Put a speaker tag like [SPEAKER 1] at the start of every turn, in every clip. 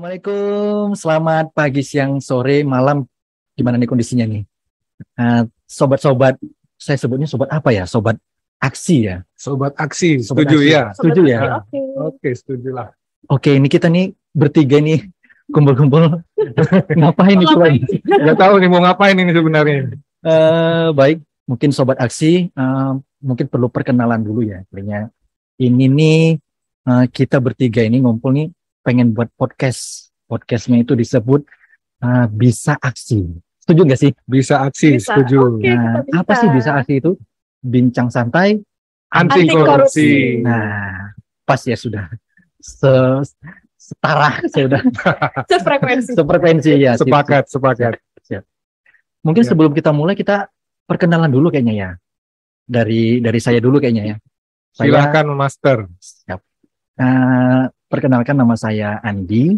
[SPEAKER 1] Assalamualaikum, selamat pagi, siang, sore, malam. Gimana nih kondisinya nih? Sobat-sobat, saya sebutnya sobat apa ya? Sobat aksi ya?
[SPEAKER 2] Sobat aksi,
[SPEAKER 1] Sobat
[SPEAKER 2] setuju
[SPEAKER 1] aksi.
[SPEAKER 2] ya?
[SPEAKER 1] Setuju ya?
[SPEAKER 3] Oke.
[SPEAKER 2] Oke, setuju lah.
[SPEAKER 1] Oke, ini kita nih bertiga nih kumpul-kumpul. Ngapain nih coba?
[SPEAKER 2] Nggak tahu nih mau ngapain ini sebenarnya.
[SPEAKER 1] Baik, mungkin sobat aksi, mungkin perlu perkenalan dulu ya. Kayaknya ini nih kita bertiga ini ngumpul nih pengen buat podcast. Podcastnya itu disebut Bisa Aksi. Setuju nggak sih?
[SPEAKER 2] Bisa aksi,
[SPEAKER 3] Bisa.
[SPEAKER 2] setuju.
[SPEAKER 3] Oke.
[SPEAKER 1] Nah,
[SPEAKER 3] kita
[SPEAKER 1] apa
[SPEAKER 3] bisa.
[SPEAKER 1] sih Bisa Aksi itu? Bincang santai.
[SPEAKER 2] Anti
[SPEAKER 3] Anti
[SPEAKER 2] korupsi.
[SPEAKER 1] Nah, pas ya sudah. Setara, saya udah
[SPEAKER 3] Sefrekuensi.
[SPEAKER 1] sefrekuensi ya. sip,
[SPEAKER 2] Sepakat.
[SPEAKER 1] sip. Mungkin
[SPEAKER 2] Ya.
[SPEAKER 1] sebelum kita mulai kita perkenalan dulu kayaknya ya. Dari saya dulu kayaknya ya.
[SPEAKER 2] Silahkan Master.
[SPEAKER 1] Siap. Perkenalkan, nama saya Andi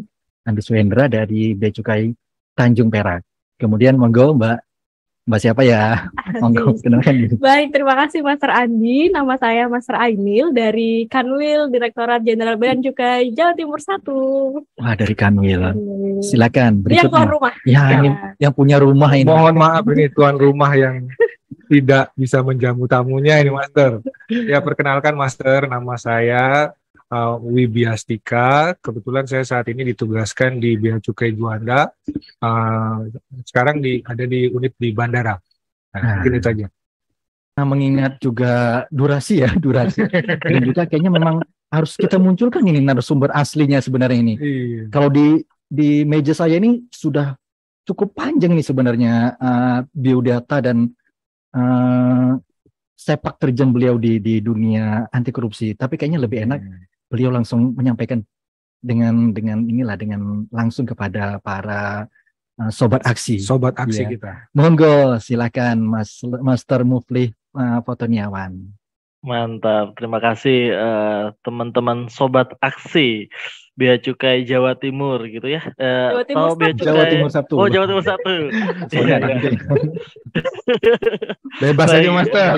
[SPEAKER 1] Suhendra dari Bea Cukai Tanjung Perak. Kemudian monggo Mbak siapa ya? Monggo kenalkan diri.
[SPEAKER 3] Baik, terima kasih Master Andi. Nama saya Master Ainil dari Kanwil Direktorat Jenderal Bea dan Cukai Jawa Timur 1.
[SPEAKER 1] Wah, dari Kanwil. Silakan
[SPEAKER 3] Ini yang tuan
[SPEAKER 1] berikutnya.
[SPEAKER 3] rumah.
[SPEAKER 1] Ya,
[SPEAKER 3] Ya.
[SPEAKER 1] ini yang punya rumah ini.
[SPEAKER 2] Mohon maaf ini tuan rumah yang tidak bisa menjamu tamunya ini Master. Ya, perkenalkan Master, nama saya Wibiastika. Kebetulan saya saat ini ditugaskan di Bea Cukai Juanda. Sekarang ada di unit di bandara. Nah, mungkin itu aja.
[SPEAKER 1] Nah, mengingat juga durasi. Dan juga kayaknya memang harus kita munculkan ini narasumber aslinya sebenarnya ini.
[SPEAKER 2] Iya.
[SPEAKER 1] Kalau di meja saya ini sudah cukup panjang nih sebenarnya biodata dan sepak terjang beliau di dunia anti korupsi. Tapi kayaknya lebih enak beliau langsung menyampaikan dengan langsung kepada para sobat aksi.
[SPEAKER 2] Sobat aksi
[SPEAKER 1] Iya.
[SPEAKER 2] kita.
[SPEAKER 1] Monggo, silakan Master Muflih Fotoniawan.
[SPEAKER 4] Mantap, terima kasih teman-teman sobat aksi Bea Cukai Jawa Timur gitu ya.
[SPEAKER 3] Jawa Timur
[SPEAKER 4] atau Bea
[SPEAKER 3] satu.
[SPEAKER 1] Jawa Timur 1.
[SPEAKER 4] Oh, Jawa Timur 1.
[SPEAKER 1] Sorry,
[SPEAKER 4] Iya,
[SPEAKER 1] nanti.
[SPEAKER 2] Bebas
[SPEAKER 4] Baik.
[SPEAKER 2] aja Master.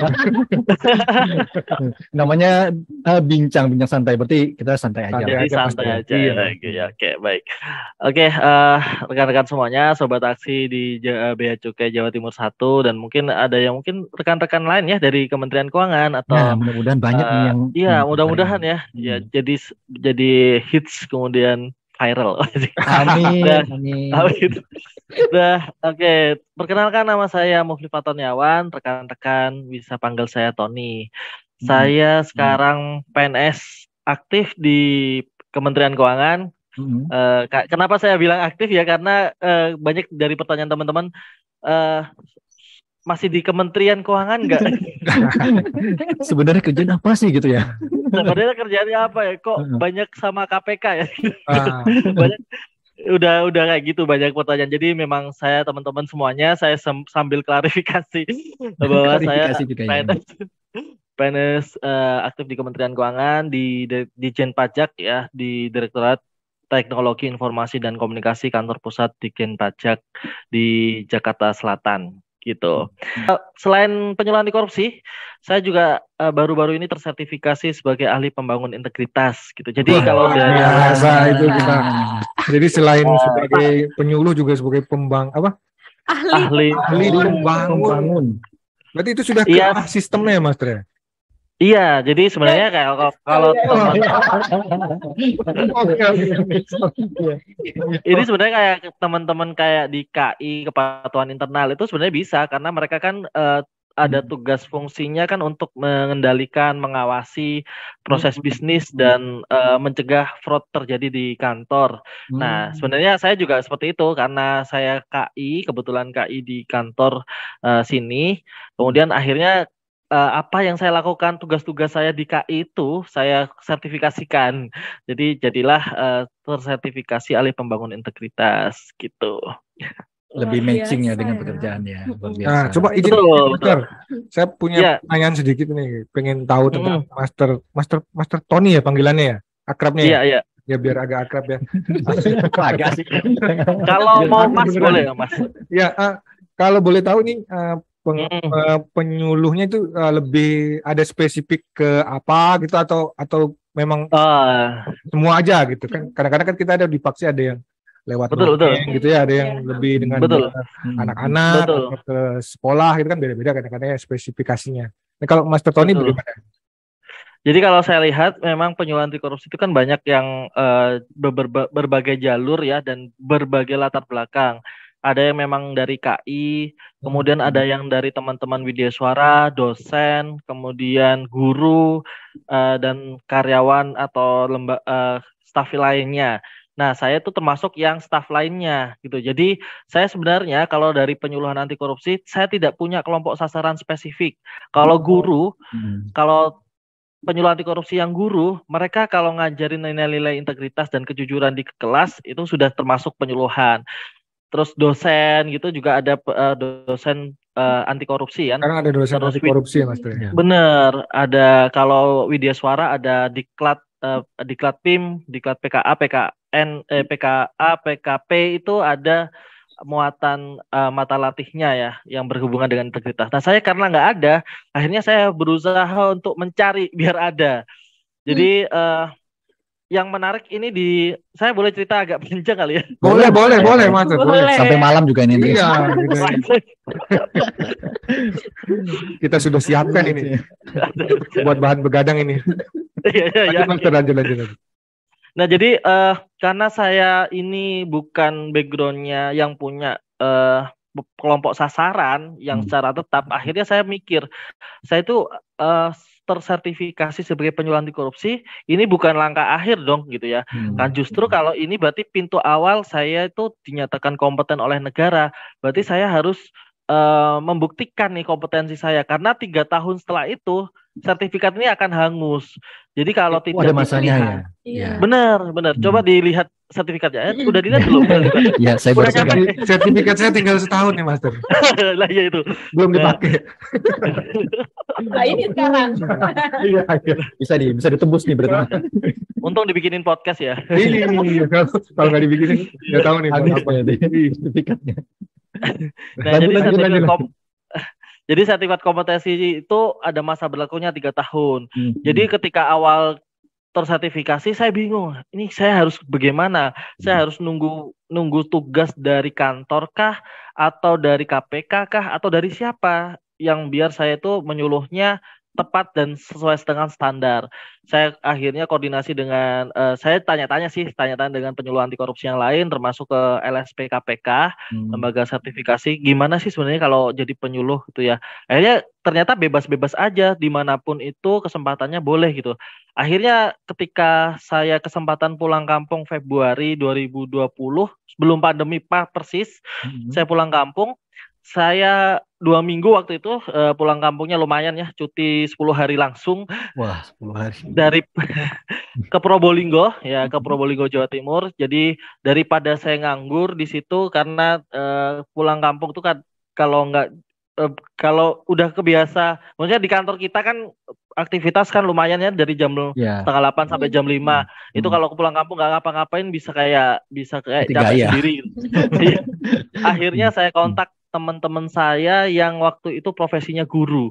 [SPEAKER 1] Namanya bincang santai, berarti kita santai aja.
[SPEAKER 2] Santai
[SPEAKER 4] Jadi
[SPEAKER 2] aja,
[SPEAKER 4] santai
[SPEAKER 2] Mas.
[SPEAKER 4] aja.
[SPEAKER 2] Iya.
[SPEAKER 4] Oke, ya, oke, baik. Oke, rekan-rekan semuanya, sobat aksi di Bea Cukai Jawa Timur 1 dan mungkin ada yang mungkin rekan-rekan lain ya dari Kementerian Keuangan atau
[SPEAKER 1] Nah, mudah-mudahan banyak nih yang
[SPEAKER 4] iya, mudah-mudahan ya.
[SPEAKER 1] Hmm.
[SPEAKER 4] Ya, jadi hits kemudian viral.
[SPEAKER 1] Amin.
[SPEAKER 4] Nah,
[SPEAKER 1] Amin.
[SPEAKER 4] Amin. Udah, oke. Perkenalkan, nama saya Mufli Fatoniawan. Rekan-rekan bisa panggil saya Tony. Saya sekarang PNS aktif di Kementerian Keuangan. Kenapa saya bilang aktif ya? Karena banyak dari pertanyaan teman-teman masih di Kementerian Keuangan nggak?
[SPEAKER 1] Sebenarnya kerjaan apa sih gitu ya?
[SPEAKER 4] Sebenarnya kerjaannya apa ya? Kok banyak sama KPK ya? Banyak, udah kayak gitu, banyak pertanyaan. Jadi memang saya teman-teman semuanya saya sambil klarifikasi bahwa saya
[SPEAKER 1] Klarifikasi juga ya.
[SPEAKER 4] PNS aktif di Kementerian Keuangan di Dijen Pajak ya, di Direktorat Teknologi Informasi dan Komunikasi Kantor Pusat Dijen Pajak di Jakarta Selatan gitu. Selain penyuluhan anti korupsi, saya juga baru-baru ini tersertifikasi sebagai ahli pembangun integritas gitu. Jadi kalau dari
[SPEAKER 2] biasa itu kita. Jadi selain sebagai penyuluh juga sebagai
[SPEAKER 3] Ahli.
[SPEAKER 4] ahli
[SPEAKER 1] Pembangun.
[SPEAKER 2] Berarti itu sudah
[SPEAKER 4] Iya.
[SPEAKER 2] ke sistemnya Mas Tre.
[SPEAKER 4] Iya, jadi sebenarnya kayak kalau teman ini sebenarnya kayak teman-teman kayak di KI, kepatuhan internal itu sebenarnya bisa karena mereka kan ada tugas fungsinya kan untuk mengendalikan, mengawasi proses bisnis dan mencegah fraud terjadi di kantor. Nah, sebenarnya saya juga seperti itu karena saya KI, kebetulan KI di kantor sini. Kemudian akhirnya apa yang saya lakukan, tugas-tugas saya di KI itu saya sertifikasikan. Jadi jadilah tersertifikasi ahli pembangun integritas gitu.
[SPEAKER 1] Lebih
[SPEAKER 3] Luar
[SPEAKER 1] matching ya
[SPEAKER 3] biasa
[SPEAKER 1] dengan
[SPEAKER 3] ya.
[SPEAKER 1] pekerjaannya. Luar biasa.
[SPEAKER 2] Nah, coba izin
[SPEAKER 4] Betul,
[SPEAKER 2] Master. Saya punya
[SPEAKER 4] Ya.
[SPEAKER 2] pertanyaan sedikit nih, pengen tahu tentang Master Tony ya panggilannya ya, akrabnya ya.
[SPEAKER 4] Iya.
[SPEAKER 2] Ya biar agak akrab ya.
[SPEAKER 1] Agak sih.
[SPEAKER 4] Kalau mau Mas
[SPEAKER 2] Beneran.
[SPEAKER 4] boleh ya Mas.
[SPEAKER 2] Ya, kalau boleh tahu nih penyuluhnya itu lebih ada spesifik ke apa gitu atau memang semua aja gitu kan? Kadang-kadang kan kita ada di faksi ada yang lewat
[SPEAKER 4] Betul, betul.
[SPEAKER 2] dongeng gitu ya, ada yang lebih dengan
[SPEAKER 4] Betul.
[SPEAKER 2] anak-anak
[SPEAKER 4] Betul.
[SPEAKER 2] atau ke sekolah gitu kan beda-beda kadang-kadang ya spesifikasinya. Nah, kalau Master Tony
[SPEAKER 4] Betul.
[SPEAKER 2] bagaimana?
[SPEAKER 4] Jadi kalau saya lihat memang penyuluhan anti korupsi itu kan banyak yang berbagai jalur ya dan berbagai latar belakang. Ada yang memang dari KI, kemudian ada yang dari teman-teman Widya Suara, dosen, kemudian guru dan karyawan atau staf lainnya. Nah, saya tuh termasuk yang staf lainnya gitu. Jadi saya sebenarnya kalau dari penyuluhan anti korupsi, saya tidak punya kelompok sasaran spesifik. Kalau guru, kalau penyuluhan anti korupsi yang guru, mereka kalau ngajarin nilai-nilai integritas dan kejujuran di kelas itu sudah termasuk penyuluhan. Terus dosen gitu juga ada dosen anti korupsi kan.
[SPEAKER 2] Sekarang ada dosen
[SPEAKER 4] Terus
[SPEAKER 2] anti korupsi ya Master.
[SPEAKER 1] Ya.
[SPEAKER 4] bener, ada kalau Widya Suara ada Diklat PIM, Diklat PKA, PKN, PKA, PKP itu ada muatan mata latihnya ya yang berhubungan dengan integritas. Nah saya karena nggak ada, akhirnya saya berusaha untuk mencari biar ada. Jadi yang menarik ini saya boleh cerita agak panjang kali ya.
[SPEAKER 2] Boleh Master.
[SPEAKER 3] Boleh.
[SPEAKER 1] Sampai malam juga ini.
[SPEAKER 2] Iya, gitu. Kita sudah siapkan ini buat bahan begadang ini.
[SPEAKER 4] Iya.
[SPEAKER 2] Lanjut.
[SPEAKER 4] Nah jadi karena saya ini bukan backgroundnya yang punya kelompok sasaran yang secara tetap, akhirnya saya mikir saya itu tersertifikasi sebagai penyuluh anti korupsi ini bukan langkah akhir dong gitu ya. Kan justru kalau ini berarti pintu awal saya itu dinyatakan kompeten oleh negara, berarti saya harus membuktikan nih kompetensi saya karena 3 tahun setelah itu sertifikat ini akan hangus. Jadi kalau tidak
[SPEAKER 1] ada masanya ya.
[SPEAKER 3] Iya.
[SPEAKER 4] Benar. Coba dilihat sertifikatnya. Udah dilihat belum?
[SPEAKER 1] Ya, saya
[SPEAKER 4] Udah
[SPEAKER 1] baru
[SPEAKER 4] nyampe.
[SPEAKER 2] Sertifikat saya tinggal setahun nih Master.
[SPEAKER 4] Lah ya itu.
[SPEAKER 2] Belum dipakai.
[SPEAKER 3] Nah ini sekarang.
[SPEAKER 2] Iya.
[SPEAKER 1] bisa ditembus nih berarti.
[SPEAKER 4] Untung dibikinin podcast ya.
[SPEAKER 2] Ini kalau nggak dibikinin nggak tahu nih buat apa.
[SPEAKER 1] Sertifikatnya.
[SPEAKER 4] Nah, jadi sertifikat kompetensi itu ada masa berlakunya 3 tahun. Jadi ketika awal tersertifikasi saya bingung. Ini saya harus bagaimana? Saya harus nunggu tugas dari kantor kah atau dari KPK kah atau dari siapa yang biar saya itu menyuluhnya tepat dan sesuai dengan standar. Saya akhirnya koordinasi dengan saya tanya-tanya dengan penyuluh anti korupsi yang lain termasuk ke LSP KPK, lembaga sertifikasi. Gimana sih sebenarnya kalau jadi penyuluh gitu ya. Akhirnya ternyata bebas-bebas aja dimanapun itu kesempatannya boleh gitu. Akhirnya ketika saya kesempatan pulang kampung Februari 2020 sebelum pandemi persis, saya pulang kampung. Saya 2 minggu waktu itu pulang kampungnya lumayan ya, cuti 10 hari langsung.
[SPEAKER 1] Wah, 10 hari.
[SPEAKER 4] Dari ke Probolinggo ya, ke Probolinggo Jawa Timur. Jadi daripada saya nganggur di situ karena pulang kampung tuh kan kalau udah kebiasa, maksudnya di kantor kita kan aktivitas kan lumayan ya dari jam 7:30 sampai jam 5. Itu kalau pulang kampung nggak ngapa-ngapain bisa kayak capek sendiri. Akhirnya saya kontak teman-teman saya yang waktu itu profesinya guru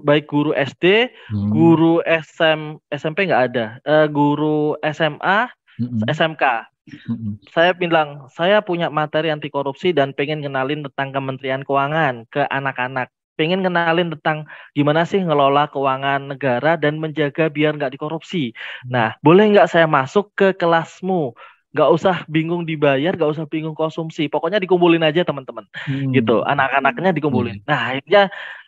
[SPEAKER 4] baik guru SD, guru SMP nggak ada, guru SMA, SMK. Saya bilang saya punya materi anti korupsi dan pengen kenalin tentang Kementerian Keuangan ke anak-anak. Pengen kenalin tentang gimana sih ngelola keuangan negara dan menjaga biar nggak dikorupsi. Nah, boleh nggak saya masuk ke kelasmu? Nggak usah bingung dibayar, nggak usah bingung konsumsi. Pokoknya dikumpulin aja teman-teman, gitu. Anak-anaknya dikumpulin. Nah,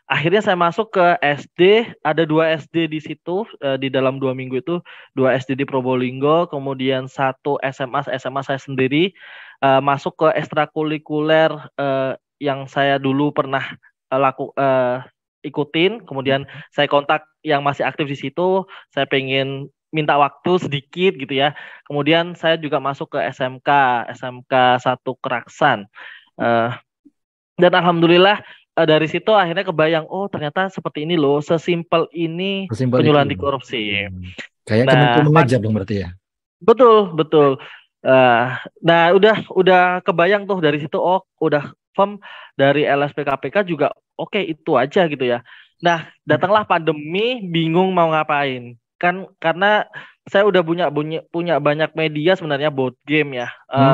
[SPEAKER 4] akhirnya saya masuk ke SD. Ada 2 SD di situ. Di dalam 2 minggu itu 2 SD di Probolinggo, kemudian 1 SMA saya sendiri. Masuk ke ekstrakurikuler yang saya dulu pernah ikutin. Kemudian saya kontak yang masih aktif di situ. Saya pengen minta waktu sedikit gitu ya. Kemudian saya juga masuk ke SMK 1 Keraksan. Dan alhamdulillah dari situ akhirnya kebayang, oh ternyata seperti ini loh, sesimpel ini penyuluhan anti korupsi.
[SPEAKER 1] Kayak Kemenku mengajar dong berarti ya.
[SPEAKER 4] Betul. Nah udah kebayang tuh dari situ, oh udah firm dari LSP KPK juga oke, itu aja gitu ya. Nah datanglah pandemi, bingung mau ngapain. Kan karena saya udah punya banyak media sebenarnya board game ya.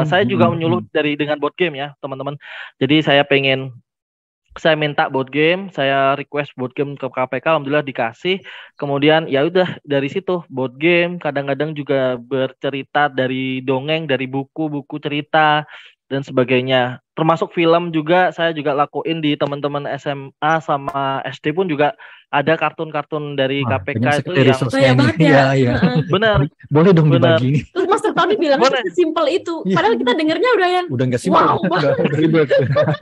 [SPEAKER 4] Saya juga menyuluh dengan board game ya, teman-teman. Jadi saya minta board game, saya request board game ke KPK, alhamdulillah dikasih. Kemudian ya udah dari situ board game, kadang-kadang juga bercerita dari dongeng, dari buku-buku cerita dan sebagainya. Termasuk film juga saya juga lakuin di teman-teman SMA sama SD pun juga ada kartun-kartun dari
[SPEAKER 1] Wah,
[SPEAKER 4] KPK
[SPEAKER 1] banyak
[SPEAKER 4] itu
[SPEAKER 1] sekali
[SPEAKER 4] yang
[SPEAKER 1] resource-nya
[SPEAKER 3] banyak
[SPEAKER 1] ini.
[SPEAKER 3] banget ya.
[SPEAKER 1] Iya, iya.
[SPEAKER 4] benar.
[SPEAKER 1] Boleh dong
[SPEAKER 4] Benar.
[SPEAKER 1] dibagi.
[SPEAKER 3] Terus Master Tony bilang
[SPEAKER 4] Boleh.
[SPEAKER 3] sesimpel itu.
[SPEAKER 1] Iya.
[SPEAKER 3] Padahal kita dengernya udah yang
[SPEAKER 1] Udah nggak simpel.
[SPEAKER 3] wow banget.
[SPEAKER 1] Udah ribet.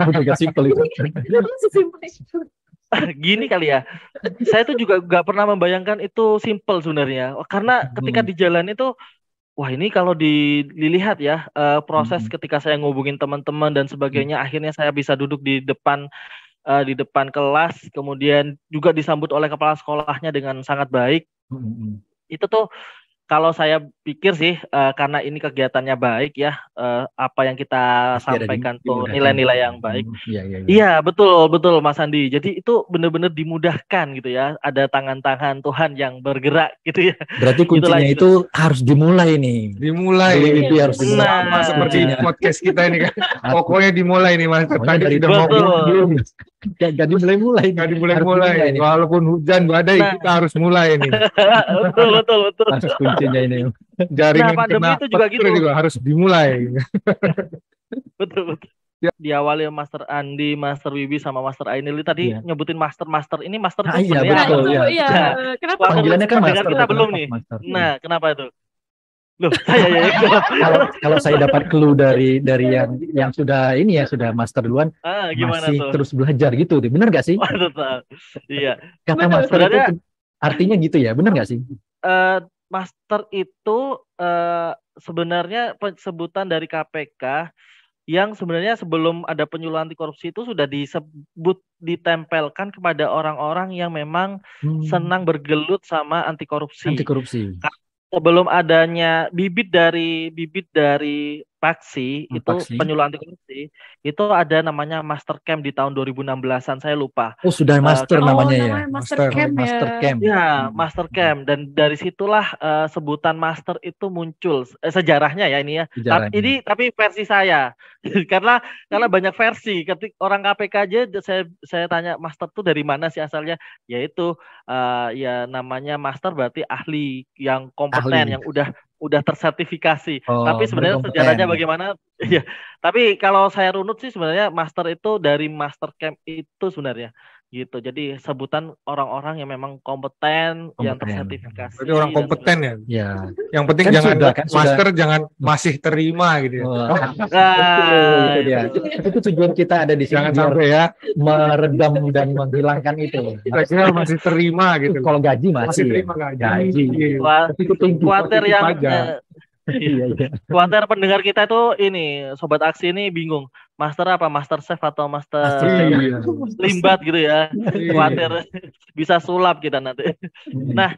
[SPEAKER 1] Udah nggak simpel itu.
[SPEAKER 3] Sesimpel itu.
[SPEAKER 4] Gini kali ya, saya tuh juga nggak pernah membayangkan itu simple sebenarnya. Karena ketika di jalan itu, wah ini kalau dilihat ya proses ketika saya ngubungin teman-teman dan sebagainya, akhirnya saya bisa duduk di depan kelas, kemudian juga disambut oleh kepala sekolahnya dengan sangat baik. Itu tuh kalau saya pikir sih karena ini kegiatannya baik ya, apa yang kita
[SPEAKER 1] Pasti ada
[SPEAKER 4] sampaikan tuh
[SPEAKER 1] dimudahkan.
[SPEAKER 4] nilai-nilai yang baik.
[SPEAKER 1] Iya.
[SPEAKER 4] Iya, betul Mas Andi. Jadi itu benar-benar dimudahkan gitu ya. Ada tangan-tangan Tuhan yang bergerak gitu ya.
[SPEAKER 1] Berarti kuncinya
[SPEAKER 4] Itulah
[SPEAKER 1] itu harus dimulai nih.
[SPEAKER 2] Dimulai.
[SPEAKER 1] Itu harus dimulai.
[SPEAKER 4] Nah.
[SPEAKER 2] Sama seperti podcast kita ini kan. Pokoknya dimulai nih Mas.
[SPEAKER 1] Pokoknya
[SPEAKER 2] Tadi
[SPEAKER 1] dari
[SPEAKER 2] sudah mau
[SPEAKER 4] betul.
[SPEAKER 2] belum.
[SPEAKER 1] Gak dimulai-mulai.
[SPEAKER 2] Nggak
[SPEAKER 1] Harus
[SPEAKER 2] dimulai.
[SPEAKER 1] nih.
[SPEAKER 2] Walaupun hujan badai
[SPEAKER 4] Nah.
[SPEAKER 2] kita harus mulai nih.
[SPEAKER 4] betul.
[SPEAKER 1] Harus kuncinya ini.
[SPEAKER 2] Jaringan
[SPEAKER 4] pandemi
[SPEAKER 2] kena
[SPEAKER 4] itu juga
[SPEAKER 2] petir
[SPEAKER 4] gitu.
[SPEAKER 2] juga harus dimulai.
[SPEAKER 4] Betul.
[SPEAKER 2] Ya.
[SPEAKER 4] Diawali Master Andi, Master Wibi sama Master Ainil tadi
[SPEAKER 1] Iya.
[SPEAKER 4] nyebutin master ini master
[SPEAKER 1] Ah,
[SPEAKER 4] tuh
[SPEAKER 1] iya,
[SPEAKER 4] sebenarnya
[SPEAKER 1] betul,
[SPEAKER 4] apa?
[SPEAKER 1] iya.
[SPEAKER 3] Iya.
[SPEAKER 4] Nah,
[SPEAKER 3] Kenapa?
[SPEAKER 4] Wah,
[SPEAKER 1] Panggilannya kan
[SPEAKER 4] pendengar
[SPEAKER 1] master.
[SPEAKER 4] kita belum nih.
[SPEAKER 1] Master.
[SPEAKER 4] Nah, kenapa itu? Loh, saya ya.
[SPEAKER 1] Kalau saya dapat clue dari yang sudah ini ya, sudah master duluan,
[SPEAKER 4] Gimana
[SPEAKER 1] masih
[SPEAKER 4] tuh?
[SPEAKER 1] terus belajar gitu. Benar nggak sih?
[SPEAKER 4] Wah, tetap. Iya.
[SPEAKER 1] Kata
[SPEAKER 3] Betul.
[SPEAKER 1] master itu
[SPEAKER 4] Sebenarnya
[SPEAKER 1] artinya gitu ya, benar nggak sih?
[SPEAKER 4] master itu sebenarnya sebutan dari KPK yang sebenarnya sebelum ada penyuluhan anti korupsi itu sudah ditempelkan kepada orang-orang yang memang senang bergelut sama anti korupsi.
[SPEAKER 1] Anti korupsi.
[SPEAKER 4] Sebelum adanya bibit dari Paksi itu
[SPEAKER 1] Paksi.
[SPEAKER 4] penyuluhan anti korupsi itu ada namanya Master Camp di tahun 2016-an, saya lupa.
[SPEAKER 1] Oh, sudah master namanya ya.
[SPEAKER 3] Master Camp ya.
[SPEAKER 1] Master Camp.
[SPEAKER 4] Ya, Master Camp, dan dari situlah sebutan master itu muncul sejarahnya ya ini ya.
[SPEAKER 1] Sejarahnya.
[SPEAKER 4] Tapi versi saya karena banyak versi. Ketika orang KPK aja saya tanya master tuh dari mana sih asalnya? Yaitu ya namanya master berarti ahli yang kompeten, yang udah tersertifikasi.
[SPEAKER 1] Oh,
[SPEAKER 4] Tapi sebenarnya
[SPEAKER 1] berkompeten.
[SPEAKER 4] sejarahnya bagaimana? Ya. Tapi kalau saya runut sih sebenarnya master itu dari Master Camp itu sebenarnya gitu. Jadi sebutan orang-orang yang memang kompeten. Yang tersertifikasi.
[SPEAKER 2] Berarti orang kompeten ya.
[SPEAKER 1] Ya.
[SPEAKER 2] Yang penting
[SPEAKER 1] Kan
[SPEAKER 2] jangan
[SPEAKER 1] sudah, kan
[SPEAKER 2] master, jangan masih terima gitu ya.
[SPEAKER 1] Itu dia. Itu tujuan kita ada di sini.
[SPEAKER 2] Jangan
[SPEAKER 1] biar
[SPEAKER 2] sampai ya.
[SPEAKER 1] meredam dan menghilangkan itu.
[SPEAKER 2] Kita kira masih terima gitu.
[SPEAKER 1] Kalau gaji masih
[SPEAKER 2] Masih
[SPEAKER 1] ya.
[SPEAKER 2] terima gaji.
[SPEAKER 1] Gaji.
[SPEAKER 2] Iya.
[SPEAKER 1] Tapi itu tinggi.
[SPEAKER 4] Khawatir yang
[SPEAKER 2] Aja.
[SPEAKER 1] Iya.
[SPEAKER 4] khawatir pendengar kita itu ini sobat aksi ini bingung, master apa, master chef atau master
[SPEAKER 2] Iya.
[SPEAKER 4] limbat gitu ya.
[SPEAKER 2] Iya.
[SPEAKER 4] Khawatir bisa sulap kita nanti. Nah,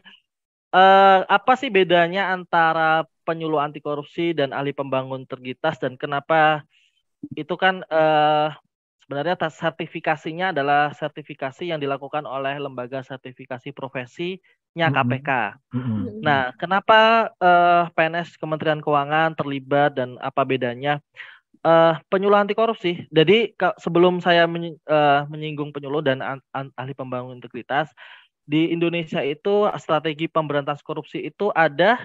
[SPEAKER 4] apa sih bedanya antara penyuluh anti korupsi dan ahli pembangun integritas, dan kenapa itu kan sebenarnya sertifikasinya adalah sertifikasi yang dilakukan oleh lembaga sertifikasi profesinya KPK. Nah, kenapa PNS Kementerian Keuangan terlibat dan apa bedanya? Penyuluh anti korupsi. Jadi sebelum saya menyinggung penyuluh dan ahli pembangun integritas, di Indonesia itu strategi pemberantasan korupsi itu ada.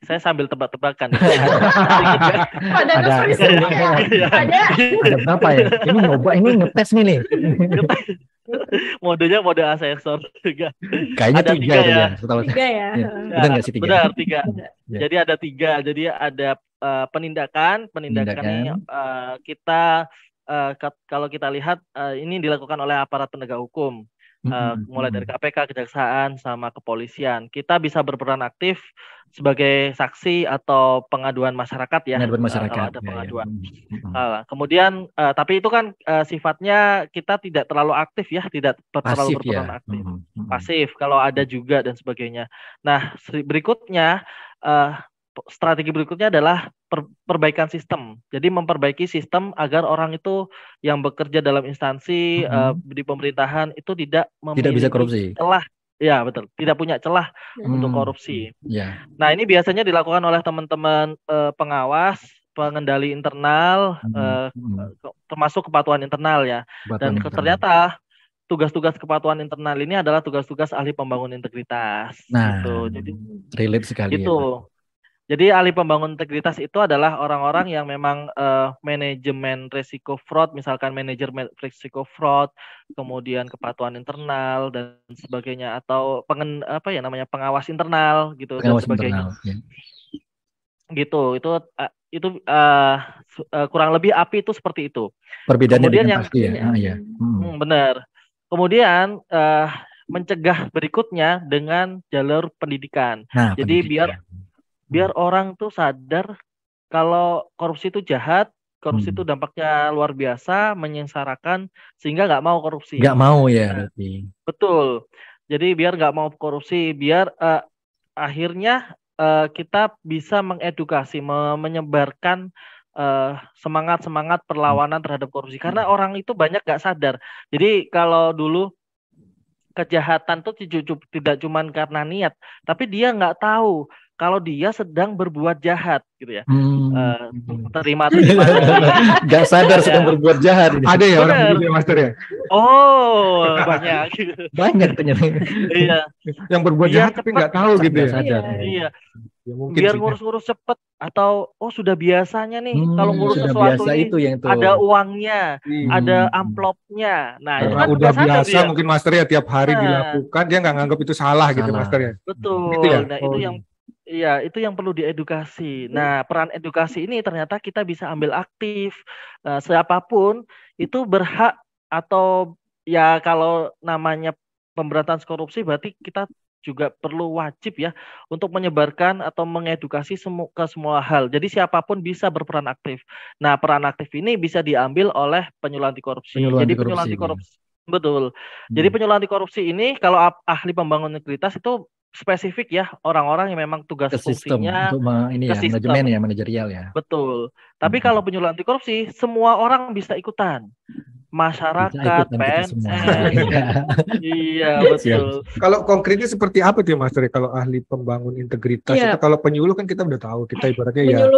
[SPEAKER 4] Saya sambil tebak-tebakan.
[SPEAKER 3] Ada.
[SPEAKER 1] Ada berapa ya? Ini nyoba, ini ngetes nih.
[SPEAKER 4] Modenya mode asesor juga.
[SPEAKER 1] Kayaknya
[SPEAKER 4] Ada
[SPEAKER 1] tiga
[SPEAKER 4] tiga
[SPEAKER 1] itu
[SPEAKER 4] ya.
[SPEAKER 1] ya. Setahu saya.
[SPEAKER 3] Tiga ya.
[SPEAKER 1] Ya. Benar nggak sih tiga?
[SPEAKER 4] Benar, tiga.
[SPEAKER 1] Ya.
[SPEAKER 4] Jadi ada tiga. Jadi ada penindakan ini kita kalau kita lihat ini dilakukan oleh aparat penegak hukum. Mulai dari KPK, kejaksaan, sama kepolisian. Kita bisa berperan aktif sebagai saksi atau pengaduan masyarakat ya.
[SPEAKER 1] Pengaduan masyarakat.
[SPEAKER 4] Kalau ada pengaduan. Kemudian, tapi itu kan sifatnya kita tidak terlalu aktif ya, tidak terlalu berperan aktif. Pasif kalau ada juga dan sebagainya. Nah, berikutnya strategi berikutnya adalah perbaikan sistem. Jadi memperbaiki sistem agar orang itu yang bekerja dalam instansi di pemerintahan itu tidak
[SPEAKER 1] bisa korupsi.
[SPEAKER 4] Ya, betul. Tidak punya celah untuk korupsi.
[SPEAKER 1] Ya.
[SPEAKER 4] Nah, ini biasanya dilakukan oleh teman-teman pengawas, pengendali internal, termasuk kepatuhan internal ya. Dan ternyata tugas-tugas kepatuhan internal ini adalah tugas-tugas ahli pembangun integritas.
[SPEAKER 1] Nah,
[SPEAKER 4] gitu. Jadi
[SPEAKER 1] relate sekali.
[SPEAKER 4] Gitu. Jadi ahli pembangun integritas itu adalah orang-orang yang memang manajemen risiko fraud, misalkan manajer risiko fraud, kemudian kepatuhan internal dan sebagainya, atau pengawas internal gitu
[SPEAKER 1] Pengawas
[SPEAKER 4] dan sebagainya.
[SPEAKER 1] Internal, ya.
[SPEAKER 4] Gitu. Itu kurang lebih API itu seperti itu.
[SPEAKER 1] Perbedaannya
[SPEAKER 4] kemudian
[SPEAKER 1] yang pasti ya.
[SPEAKER 4] Benar. Kemudian mencegah berikutnya dengan jalur pendidikan.
[SPEAKER 1] Nah,
[SPEAKER 4] jadi
[SPEAKER 1] pendidikan.
[SPEAKER 4] biar orang tuh sadar kalau korupsi itu jahat, korupsi itu dampaknya luar biasa, menyengsarakan, sehingga nggak mau korupsi.
[SPEAKER 1] Nggak mau ya berarti.
[SPEAKER 4] Betul. Jadi biar nggak mau korupsi, biar akhirnya kita bisa mengedukasi, menyebarkan semangat perlawanan terhadap korupsi. Karena orang itu banyak nggak sadar. Jadi kalau dulu kejahatan tuh tidak cuma karena niat, tapi dia nggak tahu kalau dia sedang berbuat jahat gitu ya. Terima.
[SPEAKER 1] Nggak sadar sedang berbuat jahat.
[SPEAKER 2] Ada ya orang begitu ya, Master ya?
[SPEAKER 4] Oh, banyak.
[SPEAKER 1] Banyak ternyata.
[SPEAKER 4] Iya.
[SPEAKER 2] Yang berbuat jahat tapi nggak tahu gitu ya.
[SPEAKER 1] Sadar.
[SPEAKER 4] Iya.
[SPEAKER 2] Ya, mungkin
[SPEAKER 4] biar ngurus-ngurus cepet, atau sudah biasanya nih kalau ngurus sesuatu ini
[SPEAKER 1] itu.
[SPEAKER 4] ada uangnya, ada amplopnya. Nah,
[SPEAKER 2] karena
[SPEAKER 4] itu kan
[SPEAKER 2] udah biasa
[SPEAKER 4] dia.
[SPEAKER 2] mungkin Master ya tiap hari dilakukan, dia nggak nganggap itu salah gitu Master ya.
[SPEAKER 4] Betul.
[SPEAKER 2] Gitu ya?
[SPEAKER 4] Nah, itu yang perlu diedukasi. Nah, peran edukasi ini ternyata kita bisa ambil aktif. Siapapun itu berhak, atau ya kalau namanya pemberantasan korupsi berarti kita juga perlu wajib ya untuk menyebarkan atau mengedukasi ke semua hal. Jadi siapapun bisa berperan aktif. Nah, peran aktif ini bisa diambil oleh penyuluh anti korupsi. Penyuluh anti korupsi. Betul. Jadi penyuluh anti korupsi ini kalau ahli pembangun integritas itu spesifik ya, orang-orang yang memang tugas fungsinya
[SPEAKER 1] untuk manajemen ya, manajerial ya.
[SPEAKER 4] Betul. Tapi kalau penyuluh anti korupsi semua orang bisa ikutan. Masyarakat, PNS. Iya, betul.
[SPEAKER 2] Kalau konkretnya seperti apa tuh Master? Kalau ahli pembangun integritas itu, kalau penyuluh kan kita udah tahu, kita ibaratnya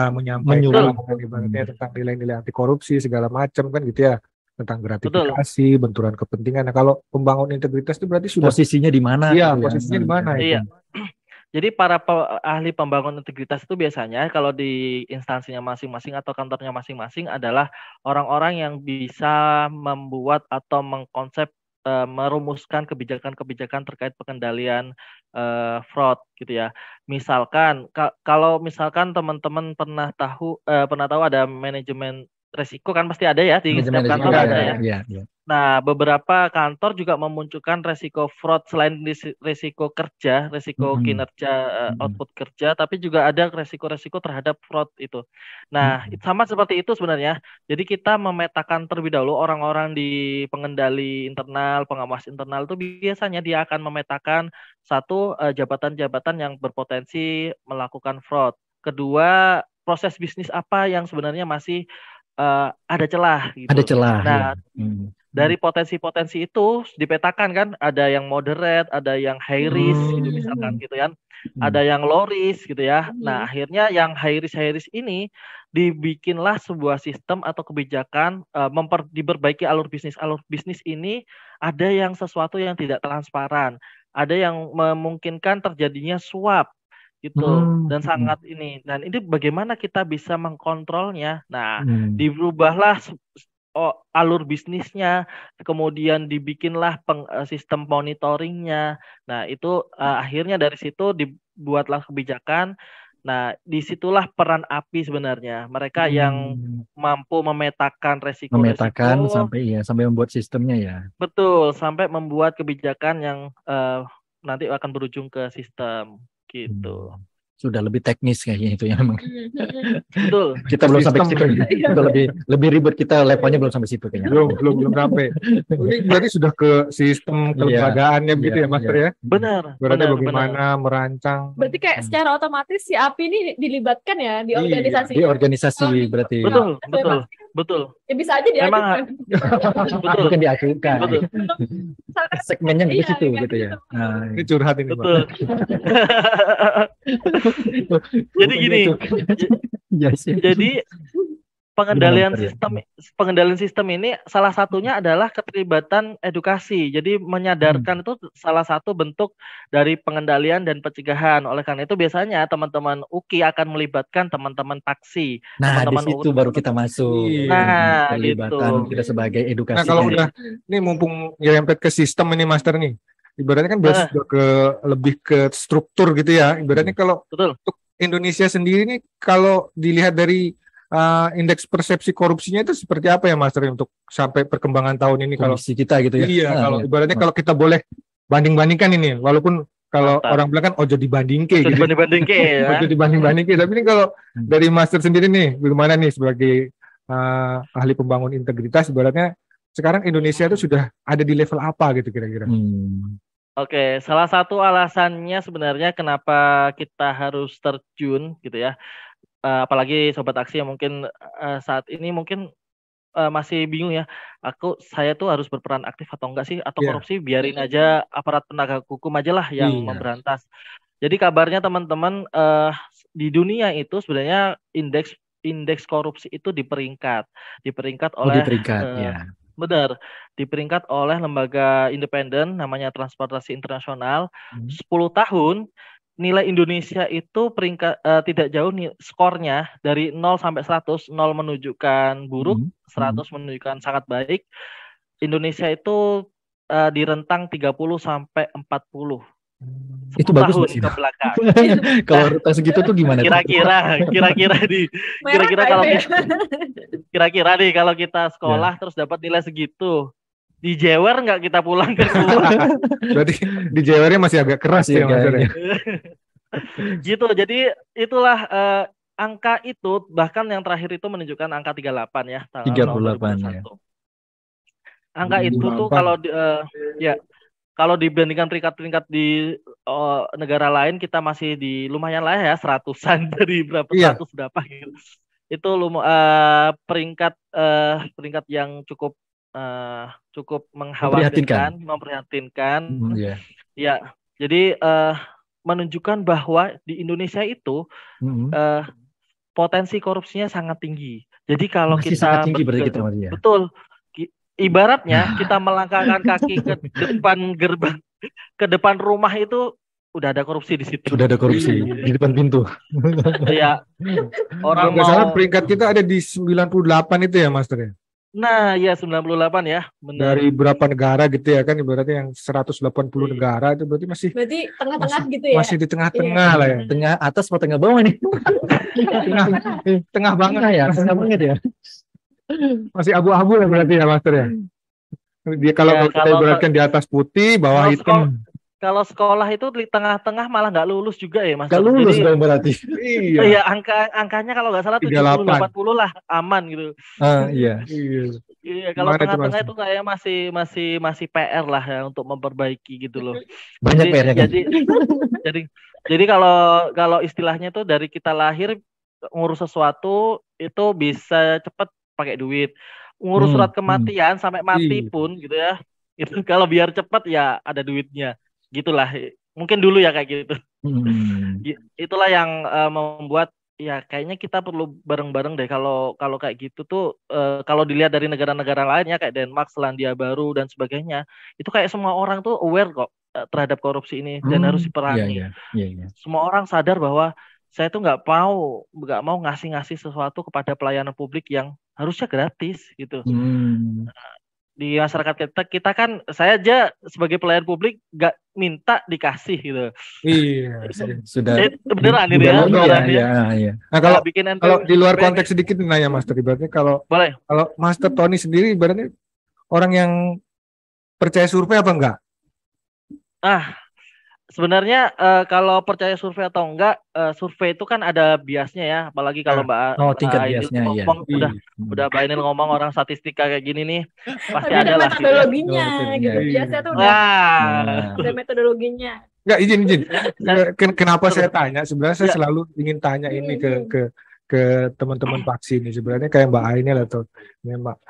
[SPEAKER 2] menyampaikan ibaratnya tentang nilai-nilai anti korupsi segala macam kan gitu ya, tentang gratifikasi, benturan kepentingan. Nah, kalau pembangun integritas itu berarti sudah
[SPEAKER 1] posisinya di mana?
[SPEAKER 2] Iya, posisinya di mana itu?
[SPEAKER 4] Iya. Jadi para ahli pembangun integritas itu biasanya kalau di instansinya masing-masing atau kantornya masing-masing adalah orang-orang yang bisa membuat atau mengkonsep, merumuskan kebijakan-kebijakan terkait pengendalian fraud gitu ya. Misalkan kalau misalkan teman-teman pernah tahu ada manajemen resiko kan pasti ada ya di setiap kantor ada ya. Nah, beberapa kantor juga memunculkan resiko fraud selain resiko kerja, resiko kinerja, output kerja, tapi juga ada resiko-resiko terhadap fraud itu. Nah, sama seperti itu sebenarnya. Jadi kita memetakan terlebih dahulu orang-orang di pengendali internal, pengawas internal itu biasanya dia akan memetakan satu, jabatan-jabatan yang berpotensi melakukan fraud. Kedua, proses bisnis apa yang sebenarnya masih ada celah gitu.
[SPEAKER 1] Ada celah.
[SPEAKER 4] Nah, dari potensi-potensi itu dipetakan kan, ada yang moderate, ada yang high risk gitu misalkan gitu kan. Ada yang low risk gitu ya. Nah, akhirnya yang high risk ini dibikinlah sebuah sistem atau kebijakan diperbaiki alur bisnis. Alur bisnis ini ada yang sesuatu yang tidak transparan, ada yang memungkinkan terjadinya suap gitu dan sangat ini. Dan ini bagaimana kita bisa mengkontrolnya? Nah, dirubahlah alur bisnisnya, kemudian dibikinlah sistem monitoringnya. Nah, itu akhirnya dari situ dibuatlah kebijakan. Nah, disitulah peran API sebenarnya. Mereka yang mampu memetakan resiko-resiko,
[SPEAKER 1] sampai membuat sistemnya ya.
[SPEAKER 4] Betul, sampai membuat kebijakan yang nanti akan berujung ke sistem gitu.
[SPEAKER 1] Sudah lebih teknis kayaknya itu ya memang.
[SPEAKER 4] Betul.
[SPEAKER 1] Kita belum sampai situ. Itu lebih ribet, kita levelnya belum sampai situ kayaknya.
[SPEAKER 2] Belum sampai. Ini berarti sudah ke sistem kelembagaannya begitu ya Master ya?
[SPEAKER 4] Benar.
[SPEAKER 2] Berarti bagaimana merancang.
[SPEAKER 3] Berarti kayak secara otomatis si API ini dilibatkan ya di organisasi.
[SPEAKER 1] Di organisasi berarti.
[SPEAKER 4] Betul. Betul.
[SPEAKER 3] Ya bisa aja
[SPEAKER 4] Memang
[SPEAKER 3] diajukan.
[SPEAKER 4] betul.
[SPEAKER 1] Bukan diajukan.
[SPEAKER 4] Betul.
[SPEAKER 1] Segmennya di
[SPEAKER 3] Iya,
[SPEAKER 1] situ
[SPEAKER 3] kayak
[SPEAKER 1] gitu ya.
[SPEAKER 3] gitu.
[SPEAKER 1] Nah,
[SPEAKER 2] Ini curhat ini, Pak.
[SPEAKER 4] Betul. Jadi gini,
[SPEAKER 1] ya sih.
[SPEAKER 4] jadi
[SPEAKER 1] Gimana, Mas, ya?
[SPEAKER 4] pengendalian sistem ini salah satunya adalah keterlibatan edukasi. Jadi menyadarkan itu salah satu bentuk dari pengendalian dan pencegahan. Oleh karena itu biasanya teman-teman UKI akan melibatkan teman-teman taksi.
[SPEAKER 1] Nah, di
[SPEAKER 4] teman-teman
[SPEAKER 1] situ baru kita masuk.
[SPEAKER 2] Iya.
[SPEAKER 4] Nah,
[SPEAKER 1] Terlibatan
[SPEAKER 4] gitu.
[SPEAKER 1] kita sebagai edukasi.
[SPEAKER 2] Nah, kalau udah ini mumpung nyerempet ke sistem ini Master nih. Ibaratnya kan berarti sudah ke lebih ke struktur gitu ya. Ibaratnya kalau
[SPEAKER 4] Betul.
[SPEAKER 2] untuk Indonesia sendiri nih kalau dilihat dari indeks persepsi korupsinya itu seperti apa ya Master untuk sampai perkembangan tahun ini kalau
[SPEAKER 1] kondisi kita gitu ya.
[SPEAKER 2] iya kalau
[SPEAKER 1] iya.
[SPEAKER 2] ibaratnya kalau kita boleh banding-bandingkan ini walaupun kalau
[SPEAKER 4] Mantap.
[SPEAKER 2] orang bilang kan ojo dibandingke gitu.
[SPEAKER 4] Dibanding-bandingke ya.
[SPEAKER 2] Ojo dibanding-bandingke tapi ini kalau dari Master sendiri nih bagaimana nih sebagai ahli pembangun integritas ibaratnya sekarang Indonesia itu sudah ada di level apa gitu kira-kira.
[SPEAKER 4] Oke, salah satu alasannya sebenarnya kenapa kita harus terjun gitu ya. Apalagi sobat aksi yang mungkin saat ini mungkin masih bingung ya. Saya tuh harus berperan aktif atau enggak sih? Atau
[SPEAKER 2] Iya.
[SPEAKER 4] korupsi biarin aja aparat penegak hukum aja lah yang
[SPEAKER 2] Iya.
[SPEAKER 4] memberantas. Jadi kabarnya teman-teman di dunia itu sebenarnya indeks korupsi itu diperingkat oleh
[SPEAKER 1] ya.
[SPEAKER 4] benar, diperingkat oleh lembaga independen namanya Transparansi Internasional. 10 tahun nilai Indonesia itu peringkat tidak jauh nih skornya dari 0 sampai 100, 0 menunjukkan buruk, 100 menunjukkan sangat baik. Indonesia itu di rentang 30 sampai 40.
[SPEAKER 1] Itu bagus
[SPEAKER 4] tahun
[SPEAKER 1] sih.
[SPEAKER 4] ke belakang.
[SPEAKER 1] Kalau rentang segitu tuh gimana?
[SPEAKER 4] Kira-kira nih kalau kita sekolah terus dapat nilai segitu, dijewer nggak kita pulang ke rumah?
[SPEAKER 2] Berarti dijewernya masih agak keras ya Mas.
[SPEAKER 4] Gitu. Jadi itulah angka itu bahkan yang terakhir itu menunjukkan angka 38 ya.
[SPEAKER 1] 38 ya.
[SPEAKER 4] Angka itu tuh kalau dibandingkan peringkat-peringkat di negara lain kita masih di lumayan lah ya 100-an dari berapa 100 berapa gitu. Itu peringkat yang cukup mengkhawatirkan, memprihatinkan. Ya, jadi menunjukkan bahwa di Indonesia itu potensi korupsinya sangat tinggi. Jadi kalau
[SPEAKER 1] masih
[SPEAKER 4] kita
[SPEAKER 1] sangat tinggi berarti kita masih ya.
[SPEAKER 4] Betul. Ibaratnya kita melangkahkan kaki ke depan gerbang, ke depan rumah itu udah ada korupsi di situ.
[SPEAKER 1] Sudah ada korupsi di depan pintu.
[SPEAKER 4] Iya.
[SPEAKER 2] Orang nggak salah peringkat kita ada di 98 itu ya Master ya.
[SPEAKER 4] Nah, ya 98 ya, benar.
[SPEAKER 2] Dari berapa negara gitu ya kan ibaratnya yang 180 negara itu berarti masih
[SPEAKER 3] tengah-tengah gitu ya.
[SPEAKER 2] Masih di tengah-tengah lah ya.
[SPEAKER 1] Tengah atas atau tengah bawah nih?
[SPEAKER 2] Tengah banget
[SPEAKER 1] ya, tengah banget ya.
[SPEAKER 2] Masih abu-abu lah berarti ya Master ya. Dia kalau kita ibaratkan di atas putih, bawah hitam.
[SPEAKER 4] Kalau sekolah itu di tengah-tengah malah nggak lulus juga ya Mas.
[SPEAKER 1] Nggak lulus dong berarti.
[SPEAKER 4] Iya, angkanya kalau nggak salah 70-80 lah aman gitu.
[SPEAKER 1] Iya.
[SPEAKER 4] Iya, kalau tengah-tengah itu kayak masih PR lah ya untuk memperbaiki gitu loh.
[SPEAKER 1] Banyak PR-nya kan.
[SPEAKER 4] Jadi kalau istilahnya tuh dari kita lahir ngurus sesuatu itu bisa cepet pakai duit. Ngurus surat kematian sampai mati pun gitu ya. Itu kalau biar cepet ya ada duitnya. Gitulah. Mungkin dulu ya kayak gitu. Itulah yang membuat ya kayaknya kita perlu bareng-bareng deh kalau kayak gitu tuh kalau dilihat dari negara-negara lain ya kayak Denmark, Selandia Baru dan sebagainya. Itu kayak semua orang tuh aware kok terhadap korupsi ini dan harus diperangi.
[SPEAKER 1] Iya.
[SPEAKER 4] Semua orang sadar bahwa saya tuh nggak mau ngasih sesuatu kepada pelayanan publik yang harusnya gratis gitu. Di masyarakat kita kan saya aja sebagai pelayan publik nggak minta dikasih gitu.
[SPEAKER 2] Iya.
[SPEAKER 1] Sudah.
[SPEAKER 4] Beneran ini ya.
[SPEAKER 2] Iya. Nah kalau di luar konteks sedikit nanya Master ibaratnya kalau Master Tony sendiri ibaratnya orang yang percaya survei apa enggak?
[SPEAKER 4] Sebenarnya kalau percaya survei atau enggak, survei itu kan ada biasnya ya, apalagi kalau Mbak
[SPEAKER 1] tingkat biasnya ya.
[SPEAKER 4] Udah Mbak Ainil ngomong orang statistika kayak gini nih, pasti ada lah
[SPEAKER 3] metodologinya gitu. Biasa tuh udah metodologinya.
[SPEAKER 2] Enggak izin. Kenapa saya tanya? Sebenarnya saya selalu ingin tanya ini ke ke teman-teman vaksin ini sebenarnya kayak Mbak Ainil atau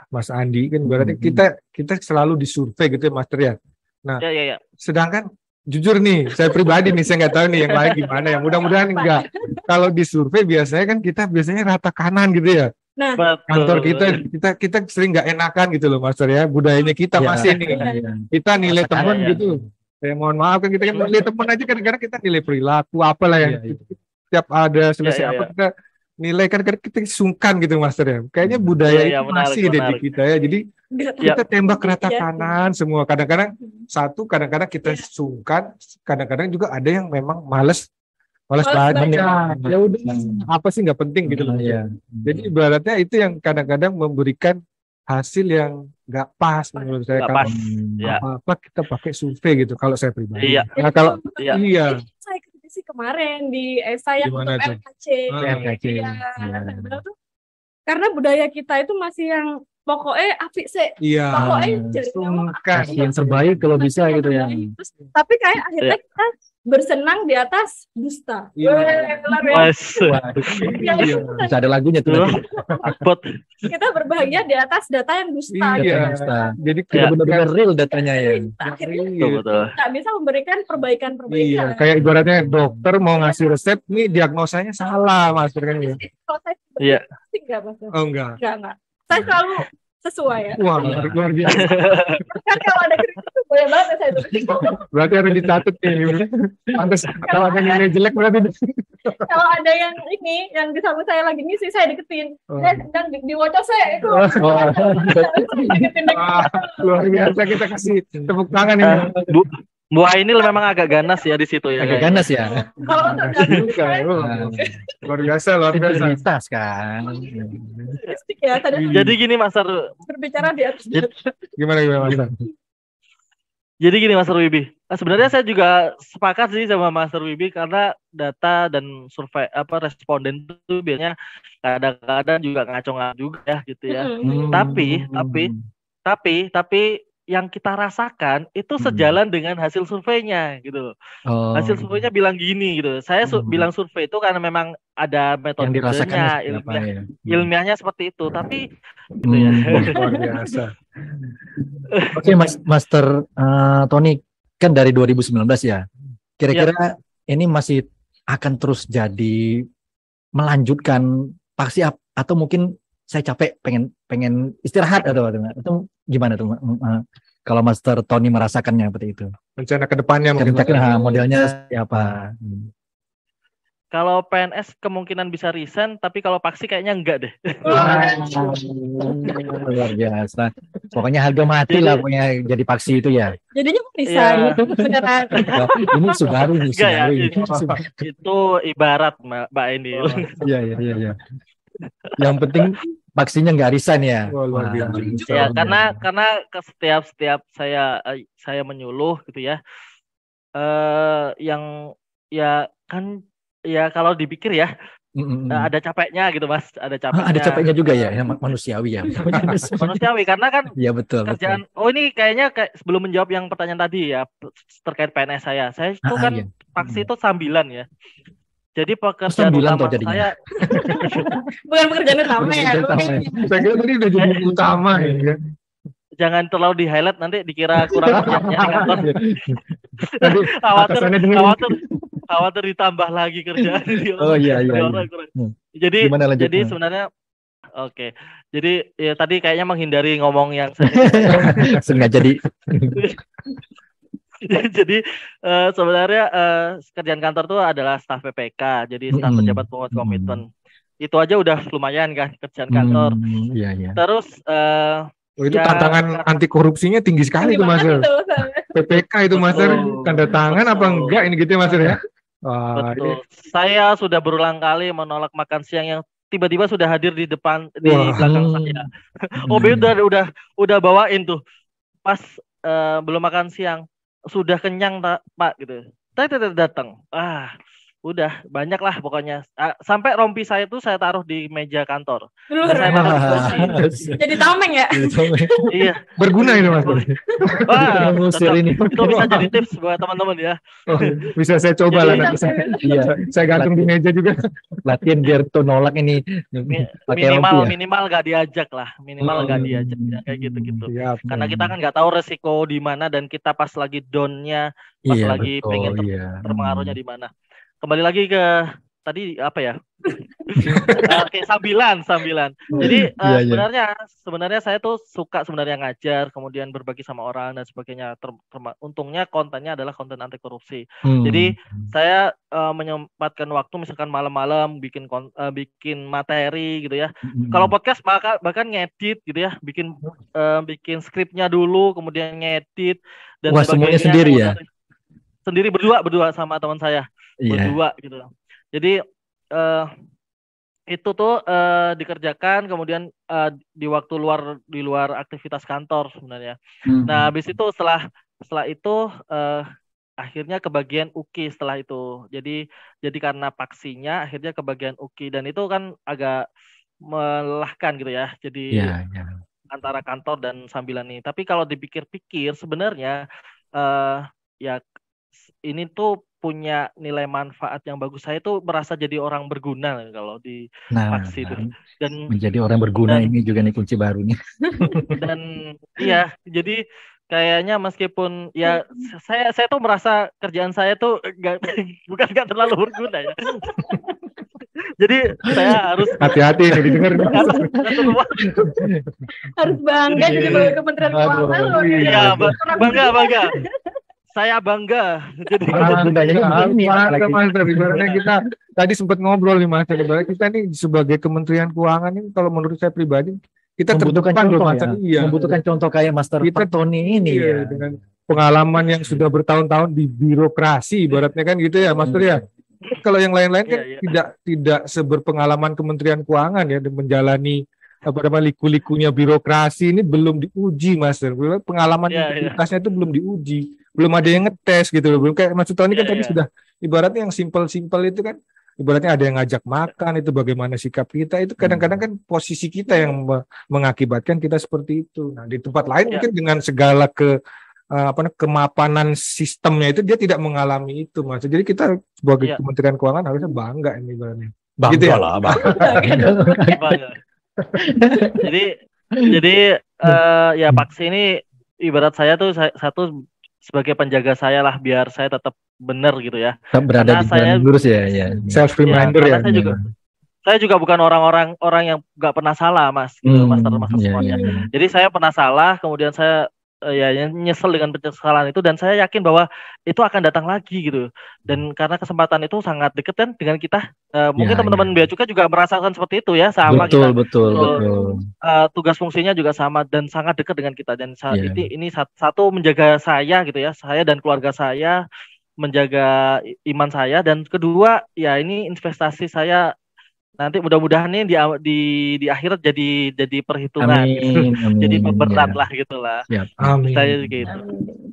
[SPEAKER 2] Mas Andi kan berarti kita selalu disurvei gitu ya Master ya. Nah,
[SPEAKER 4] Ya.
[SPEAKER 2] sedangkan jujur nih, saya pribadi nih saya nggak tahu nih yang lain gimana ya. Mudah-mudahan enggak. Kalau disurvei biasanya kan kita biasanya rata kanan gitu ya.
[SPEAKER 3] Nah,
[SPEAKER 2] Kantor kita sering nggak enakan gitu loh Master ya. Budayanya kita masih nih. Kita nilai teman gitu. Mohon maaf kan kita kan nilai teman aja kadang-kadang kita nilai perilaku apalah ya. Tiap ada selesai apa kita nilai kan kita sungkan gitu Master ya. Kayaknya budaya itu masih ada di kita ya. Jadi kita tembak rata kanan semua. Kadang-kadang kadang-kadang kita sungkan, kadang-kadang juga ada yang memang malas baca. Ya udah apa sih nggak penting gitu loh. Jadi ibaratnya itu yang kadang-kadang memberikan hasil yang nggak pas menurut saya. Kalau apa kita pakai survei gitu kalau saya pribadi. Nah, kalau
[SPEAKER 3] saya kritisi kemarin di esai yang untuk RKC. Karena budaya kita itu masih yang pokoknya apik sih. Pokoknya
[SPEAKER 1] yang terbaik kalau bisa gitu ya.
[SPEAKER 3] Terus, tapi kayak akhirnya kita bersenang di atas dusta.
[SPEAKER 1] Bisa ada lagunya tuh.
[SPEAKER 3] Kita berbahagia di atas data yang dusta.
[SPEAKER 1] Jadi kita benar-benar real datanya ya.
[SPEAKER 3] Akhirnya nggak bisa memberikan perbaikan-perbaikan.
[SPEAKER 2] Iya, kayak ibaratnya dokter mau ngasih resep, nih diagnosanya salah Mas kan ya.
[SPEAKER 3] Iya. Enggak, Mas.
[SPEAKER 2] Oh enggak.
[SPEAKER 3] Saya selalu sesuai ya.
[SPEAKER 2] Wah, luar biasa.
[SPEAKER 3] Kan kalau ada kritik itu boleh banget ya saya tulis.
[SPEAKER 2] Berarti harus dicatat nih. Pantes kalau ada nilai jelek berarti.
[SPEAKER 3] Kalau ada yang ini, yang di samping saya lagi ngisi, saya deketin. Dan di wocok saya itu.
[SPEAKER 2] Luar biasa, kita kasih tepuk tangan ini.
[SPEAKER 4] Bu Ainil memang agak ganas ya di situ ya.
[SPEAKER 1] Agak ganas ya.
[SPEAKER 2] Luar biasa.
[SPEAKER 1] Prioritas kan.
[SPEAKER 4] Jadi gini Mas
[SPEAKER 3] berbicara di atas.
[SPEAKER 2] Gimana Mas?
[SPEAKER 4] Jadi gini Mas Wibi. Sebenarnya saya juga sepakat sih sama Mas Wibi karena data dan survei responden itu biasanya kadang-kadang juga ngaco-ngaco juga ya gitu ya. Tapi yang kita rasakan itu sejalan dengan hasil surveinya gitu. Hasil surveinya bilang gini gitu. Saya bilang survei itu karena memang ada metodenya, ilmiahnya seperti itu. Tapi gitu ya.
[SPEAKER 2] Luar biasa.
[SPEAKER 1] Oke, Master Tony, kan dari 2019 ya. Kira-kira ini masih akan terus jadi melanjutkan paksi atau mungkin saya capek pengen istirahat atau gimana tuh kalau Master Tony merasakannya seperti itu?
[SPEAKER 2] Rencana ke depannya
[SPEAKER 1] modelnya siapa?
[SPEAKER 4] Kalau PNS kemungkinan bisa resign, tapi kalau paksi kayaknya enggak deh.
[SPEAKER 1] Luar biasa. Pokoknya harga mati lah punya jadi paksi itu ya.
[SPEAKER 3] Jadinya resign beneran.
[SPEAKER 1] Ini Subaru nih.
[SPEAKER 4] Itu ibarat Mbak ini.
[SPEAKER 1] Iya. Yang penting paksinya nggak resign ya.
[SPEAKER 4] Ya karena setiap saya menyuluh gitu ya. Yang ya kan ya kalau dipikir ya ada capeknya gitu Mas, ada capeknya.
[SPEAKER 1] Ada capeknya juga ya, manusiawi ya.
[SPEAKER 4] Manusiawi karena kan
[SPEAKER 1] ya betul.
[SPEAKER 4] Kerjaan. Oh ini kayaknya sebelum menjawab yang pertanyaan tadi ya terkait PNS saya itu kan paksi itu sambilan ya. Jadi pekerjaan utama saya
[SPEAKER 3] bukan pekerjaan utama ya.
[SPEAKER 2] Saya kira tadi udah jadi utama ya.
[SPEAKER 4] Jangan terlalu di highlight nanti dikira kurang kerjanya di kantor. Khawatir ditambah lagi kerjaan.
[SPEAKER 1] Iya.
[SPEAKER 4] Jadi sebenarnya oke. Jadi ya tadi kayaknya menghindari ngomong yang
[SPEAKER 1] sengaja jadi.
[SPEAKER 4] Jadi sebenarnya kerjaan kantor itu adalah staf PPK, jadi staf pejabat penguat komitmen. Itu aja udah lumayan kan kerjaan kantor.
[SPEAKER 1] Iya.
[SPEAKER 4] Terus
[SPEAKER 2] itu tantangan anti korupsinya tinggi sekali tuh Mas. PPK itu Mas, tanda tangan apa enggak ini gitu ya Mas ya?
[SPEAKER 4] Betul. Saya sudah berulang kali menolak makan siang yang tiba-tiba sudah hadir di belakang saya. OB udah bawain tuh. Pas belum makan siang. Sudah kenyang Pak gitu. Saya tidak datang. Udah banyak lah pokoknya. Sampai rompi saya tuh saya taruh di meja kantor.
[SPEAKER 3] Dulu
[SPEAKER 4] Dan saya taruh di kursi.
[SPEAKER 3] jadi tameng ya.
[SPEAKER 4] Iya.
[SPEAKER 2] Berguna ini Mas.
[SPEAKER 4] Wah,
[SPEAKER 1] Ngusir ini.
[SPEAKER 4] itu bisa jadi tips buat teman-teman ya.
[SPEAKER 2] Oh, bisa saya coba lah
[SPEAKER 4] Jadi-
[SPEAKER 2] nanti.
[SPEAKER 1] Iya,
[SPEAKER 2] Saya gantung di meja juga.
[SPEAKER 1] latihan biar tuh nolak ini pakai rompi ya.
[SPEAKER 4] Minimal gak diajak lah, minimal gak diajak ya, kayak gitu-gitu.
[SPEAKER 2] Siap.
[SPEAKER 4] Karena kita kan nggak tahu resiko di mana dan kita pas lagi down-nya, pas
[SPEAKER 1] Iya,
[SPEAKER 4] lagi
[SPEAKER 1] betul,
[SPEAKER 4] pengen
[SPEAKER 1] iya.
[SPEAKER 4] terpengaruhnya di mana. Kembali lagi ke tadi apa ya? Oke, sambilan. Jadi
[SPEAKER 1] Iya.
[SPEAKER 4] sebenarnya saya tuh suka sebenarnya ngajar, kemudian berbagi sama orang dan sebagainya. Untungnya kontennya adalah konten anti korupsi. Jadi saya menyempatkan waktu misalkan malam-malam bikin materi gitu ya. Kalau podcast bahkan ngedit gitu ya, bikin skripnya dulu, kemudian ngedit dan
[SPEAKER 1] Wah, semuanya
[SPEAKER 4] sebagainya.
[SPEAKER 1] sendiri ya?
[SPEAKER 4] Sendiri berdua sama teman saya.
[SPEAKER 1] Iya.
[SPEAKER 4] Berdua gitu. Jadi itu tuh dikerjakan kemudian di waktu di luar aktivitas kantor sebenarnya. Nah, habis itu setelah itu akhirnya kebagian UKI setelah itu. Jadi karena paksinya akhirnya kebagian UKI dan itu kan agak melelahkan gitu ya. Jadi
[SPEAKER 1] Iya.
[SPEAKER 4] antara kantor dan sambilan ini. Tapi kalau dipikir-pikir sebenarnya ya ini tuh punya nilai manfaat yang bagus. Saya tuh merasa jadi orang berguna kalau di paksi itu. Dan
[SPEAKER 1] menjadi orang berguna ini juga nih kunci baru nih.
[SPEAKER 4] Dan iya, jadi kayaknya meskipun ya saya tuh merasa kerjaan saya tuh bukan nggak terlalu berguna ya. Jadi saya harus
[SPEAKER 2] Hati-hati nih didengar.
[SPEAKER 3] Harus bangga jadi pegawai Kementerian Keuangan loh.
[SPEAKER 4] Iya, bangga. Saya bangga. Jadi
[SPEAKER 2] Mas, ibaratnya kita tadi sempat ngobrol nih Mas, ibaratnya kita nih sebagai Kementerian Keuangan ini kalau menurut saya pribadi kita
[SPEAKER 1] membutuhkan
[SPEAKER 2] terdepan loh
[SPEAKER 1] contoh
[SPEAKER 2] Mas.
[SPEAKER 1] ya.
[SPEAKER 2] Iya.
[SPEAKER 1] Membutuhkan contoh kayak Master
[SPEAKER 2] Kita-
[SPEAKER 1] Pak Tony ini
[SPEAKER 2] Iya,
[SPEAKER 1] ya.
[SPEAKER 2] dengan pengalaman yang sudah bertahun-tahun di birokrasi ibaratnya kan gitu ya Mas Tur ya. Kalau yang lain-lain kan
[SPEAKER 4] Iya.
[SPEAKER 2] tidak seberpengalaman Kementerian Keuangan ya dan menjalani liku-likunya birokrasi ini belum diuji Mas. Pengalaman
[SPEAKER 4] Iya.
[SPEAKER 2] integritasnya itu belum diuji, belum ada yang ngetes gitu loh. Belum kayak Mas Tony kan
[SPEAKER 4] Iya,
[SPEAKER 2] tadi
[SPEAKER 4] iya.
[SPEAKER 2] sudah ibaratnya yang simpel-simpel itu kan ibaratnya ada yang ngajak makan itu bagaimana sikap kita itu kadang-kadang kan posisi kita yang mengakibatkan kita seperti itu. Nah, di tempat lain
[SPEAKER 4] Ya.
[SPEAKER 2] mungkin dengan segala kemapanan sistemnya itu dia tidak mengalami itu Mas. Jadi kita sebagai
[SPEAKER 4] Ya.
[SPEAKER 2] Kementerian Keuangan harusnya bangga ini ibaratnya.
[SPEAKER 1] Bangga
[SPEAKER 2] Gitu ya?
[SPEAKER 1] lah, bangga.
[SPEAKER 4] Bangga. Jadi ya paksi ini ibarat saya tuh satu sebagai penjaga saya lah biar saya tetap benar gitu ya.
[SPEAKER 1] Tetap berada
[SPEAKER 4] Karena
[SPEAKER 1] di jalan
[SPEAKER 4] saya-
[SPEAKER 1] lurus ya.
[SPEAKER 2] Self reminder
[SPEAKER 4] karena
[SPEAKER 2] ya.
[SPEAKER 4] saya juga bukan orang yang nggak pernah salah Mas gitu, master
[SPEAKER 1] Iya,
[SPEAKER 4] semuanya.
[SPEAKER 1] iya.
[SPEAKER 4] Jadi saya pernah salah, kemudian saya ya nyesel dengan penyesalan itu dan saya yakin bahwa itu akan datang lagi gitu. Dan karena kesempatan itu sangat dekat kan dengan kita, mungkin
[SPEAKER 1] Ya,
[SPEAKER 4] teman-teman Bea Cukai juga merasakan seperti itu ya, sama kita.
[SPEAKER 1] Betul.
[SPEAKER 4] Tugas fungsinya juga sama dan sangat dekat dengan kita dan
[SPEAKER 1] Iya.
[SPEAKER 4] ini satu menjaga saya gitu ya, saya dan keluarga saya menjaga iman saya dan kedua ya ini investasi saya nanti mudah-mudahan nih di akhirat jadi perhitungan gitu.
[SPEAKER 1] Amin.
[SPEAKER 4] Jadi berat
[SPEAKER 1] Ya.
[SPEAKER 4] lah gitulah.
[SPEAKER 1] Siap.
[SPEAKER 2] Amin.
[SPEAKER 4] Saya gitu.
[SPEAKER 3] Amin.